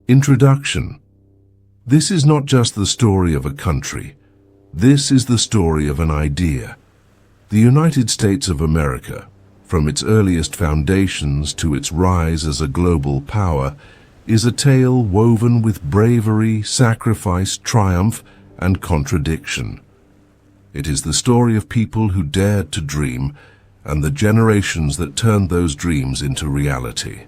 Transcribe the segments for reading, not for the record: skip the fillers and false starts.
Introduction. This is not just the story of a country. This is the story of an idea. The United States of America, from its earliest foundations to its rise as a global power, is a tale woven with bravery, sacrifice, triumph, and contradiction. It is the story of people who dared to dream and the generations that turned those dreams into reality.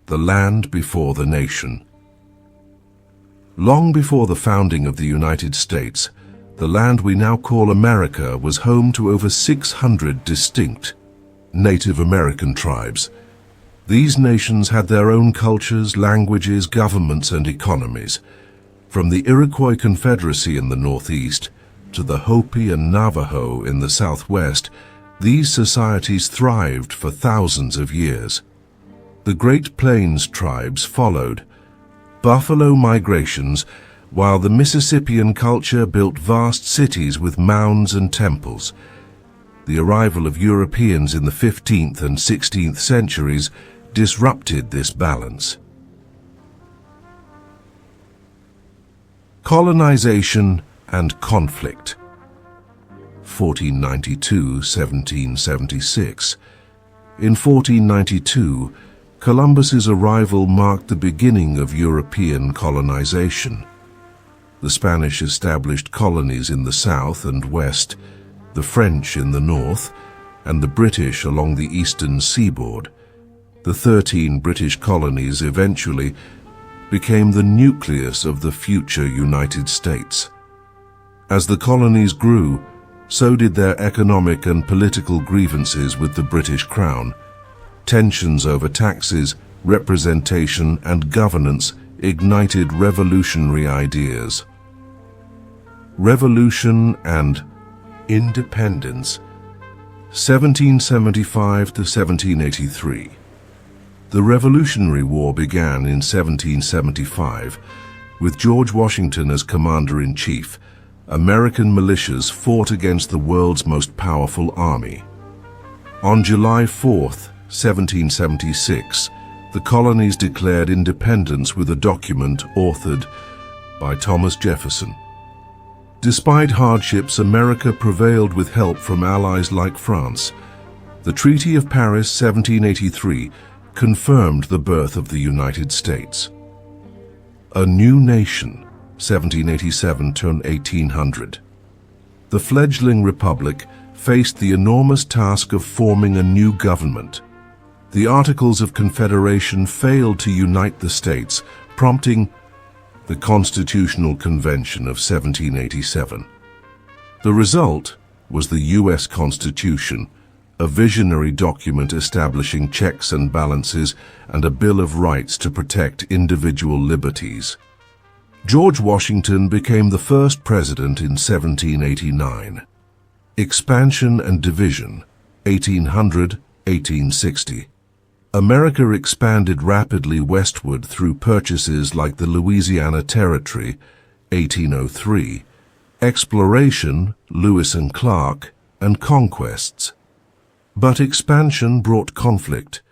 The land before the nation. Long before the founding of the United States, the land we now call America was home to over 600 distinct Native American tribes. These nations had their own cultures, languages, governments, and economies. From the Iroquois Confederacy in the northeast to the Hopi and Navajo in the southwest, these societies thrived for thousands of years. The Great Plains tribes followed buffalo migrations, while the Mississippian culture built vast cities with mounds and temples. The arrival of Europeans in the 15th and 16th centuries disrupted this balance. Colonization and conflict. 1492–1776. In 1492, Columbus's arrival marked the beginning of European colonization. The Spanish established colonies in the south and west, the French in the north, and the British along the eastern seaboard. The 13 British colonies eventually became the nucleus of the future United States. As the colonies grew, so did their economic and political grievances with the British Crown. Tensions over taxes, representation, and governance ignited revolutionary ideas. Revolution and independence. 1775 to 1783. The Revolutionary War began in 1775. With George Washington as commander-in-chief, American militias fought against the world's most powerful army. On July 4, 1776, the colonies declared independence with a document authored by Thomas Jefferson. Despite hardships, America prevailed with help from allies like France. The Treaty of Paris, 1783, confirmed the birth of the United States. A new nation, 1787 to 1800. The fledgling republic faced the enormous task of forming a new government. The Articles of Confederation failed to unite the states, prompting the Constitutional Convention of 1787. The result was the U.S. Constitution, a visionary document establishing checks and balances and a Bill of Rights to protect individual liberties. George Washington became the first president in 1789. Expansion and division, 1800–1860. America expanded rapidly westward through purchases like the Louisiana Territory, 1803, exploration, Lewis and Clark, and conquests. But expansion brought conflict,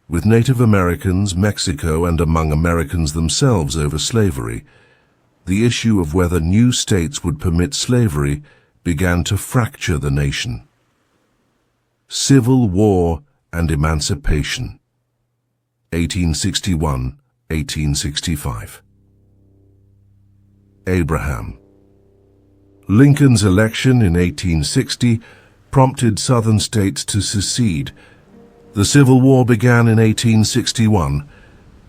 with Native Americans, Mexico, and among Americans themselves over slavery. The issue of whether new states would permit slavery began to fracture the nation. Civil War and emancipation. 1861–1865. Abraham. Lincoln's election in 1860 prompted Southern states to secede. The Civil War began in 1861,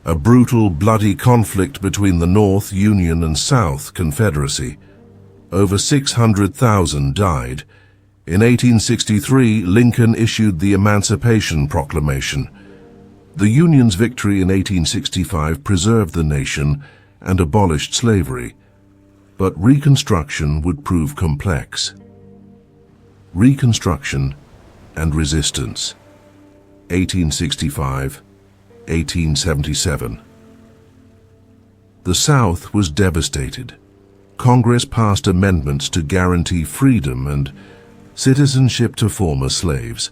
a brutal, bloody conflict between the North Union and South Confederacy. Over 600,000 died. In 1863, Lincoln issued the Emancipation Proclamation. The Union's victory in 1865 preserved the nation and abolished slavery, but Reconstruction would prove complex. Reconstruction and resistance. 1865–1877. The South was devastated. Congress passed amendments to guarantee freedom and citizenship to former slaves,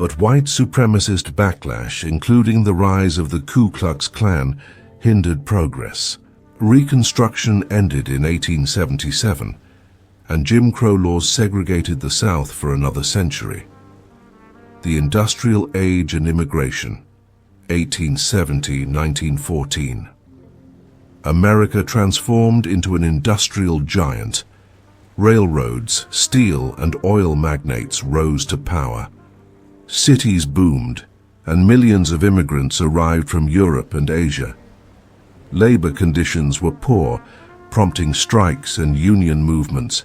But white supremacist backlash, including the rise of the Ku Klux Klan, hindered progress. Reconstruction ended in 1877, and Jim Crow laws segregated the South for another century. The Industrial Age and Immigration, 1870–1914. America transformed into an industrial giant. Railroads, steel, and oil magnates rose to power. Cities boomed, and millions of immigrants arrived from Europe and Asia. Labor conditions were poor, prompting strikes and union movements.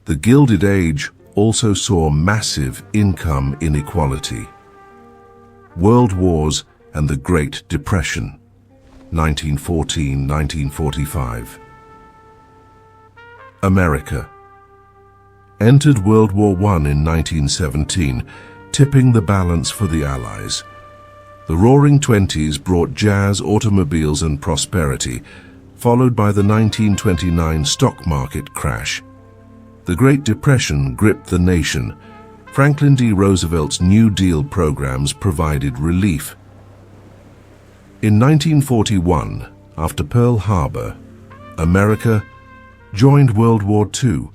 The Gilded Age also saw massive income inequality. World Wars and the Great Depression, 1914–1945. America entered World War I in 1917, tipping the balance for the Allies. The Roaring Twenties brought jazz, automobiles, and prosperity, followed by the 1929 stock market crash. The Great Depression gripped the nation. Franklin D. Roosevelt's New Deal programs provided relief. In 1941, after Pearl Harbor, America joined World War II.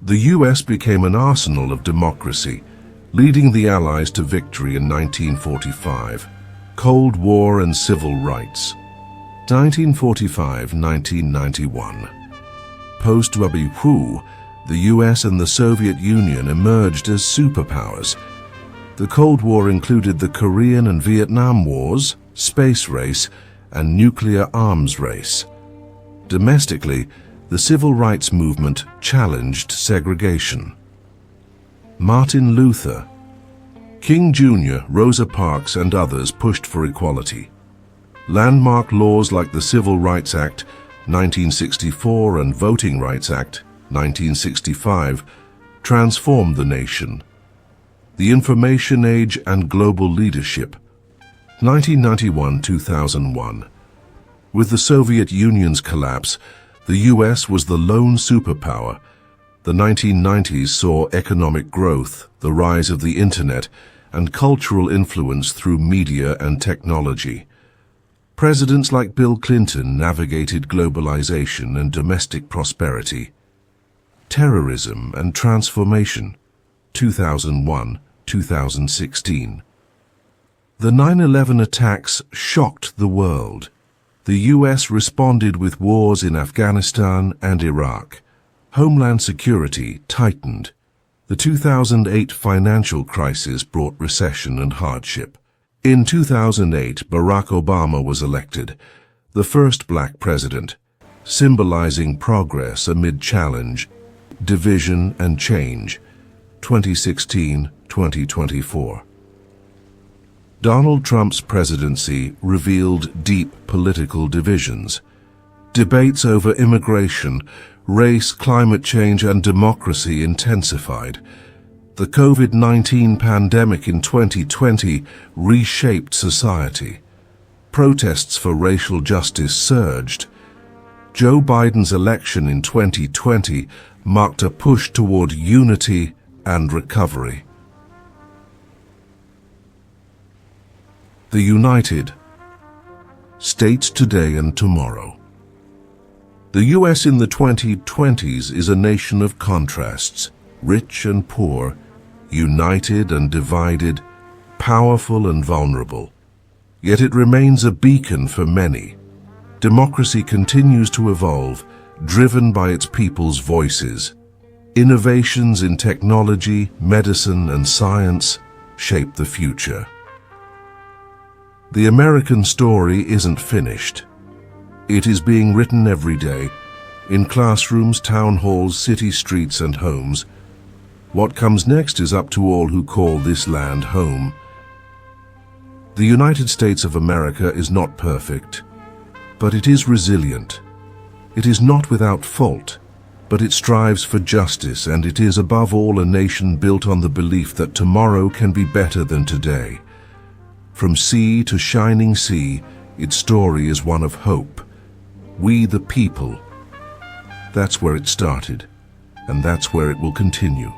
The U.S. became an arsenal of democracy, leading the Allies to victory in 1945. Cold War and Civil Rights, 1945–1991. Post-World War, the U.S. and the Soviet Union emerged as superpowers. The Cold War included the Korean and Vietnam Wars, space race, and nuclear arms race. Domestically, the civil rights movement challenged segregation. Martin Luther, King Jr., Rosa Parks, and others pushed for equality. Landmark laws like the Civil Rights Act, 1964, and Voting Rights Act, 1965, transformed the nation. The Information Age and Global Leadership, 1991–2001. With the Soviet Union's collapse, the U.S. was the lone superpower. The 1990s saw economic growth, the rise of the Internet, and cultural influence through media and technology. Presidents like Bill Clinton navigated globalization and domestic prosperity. Terrorism and Transformation, 2001–2016. The 9/11 attacks shocked the world. The U.S. responded with wars in Afghanistan and Iraq. Homeland security tightened. The 2008 financial crisis brought recession and hardship. In 2008, Barack Obama was elected, the first black president, symbolizing progress amid challenge, division, and change. 2016–2024. Donald Trump's presidency revealed deep political divisions. Debates over immigration, race, climate change, and democracy intensified. The COVID-19 pandemic in 2020 reshaped society. Protests for racial justice surged. Joe Biden's election in 2020 marked a push toward unity and recovery. The United States today and tomorrow. The U.S. in the 2020s is a nation of contrasts, rich and poor, united and divided, powerful and vulnerable. Yet it remains a beacon for many. Democracy continues to evolve, driven by its people's voices. Innovations in technology, medicine, and science shape the future. The American story isn't finished. It is being written every day, in classrooms, town halls, city streets, and homes. What comes next is up to all who call this land home. The United States of America is not perfect, but it is resilient. It is not without fault, but it strives for justice, and it is above all a nation built on the belief that tomorrow can be better than today. From sea to shining sea, its story is one of hope. We the people. That's where it started, and that's where it will continue.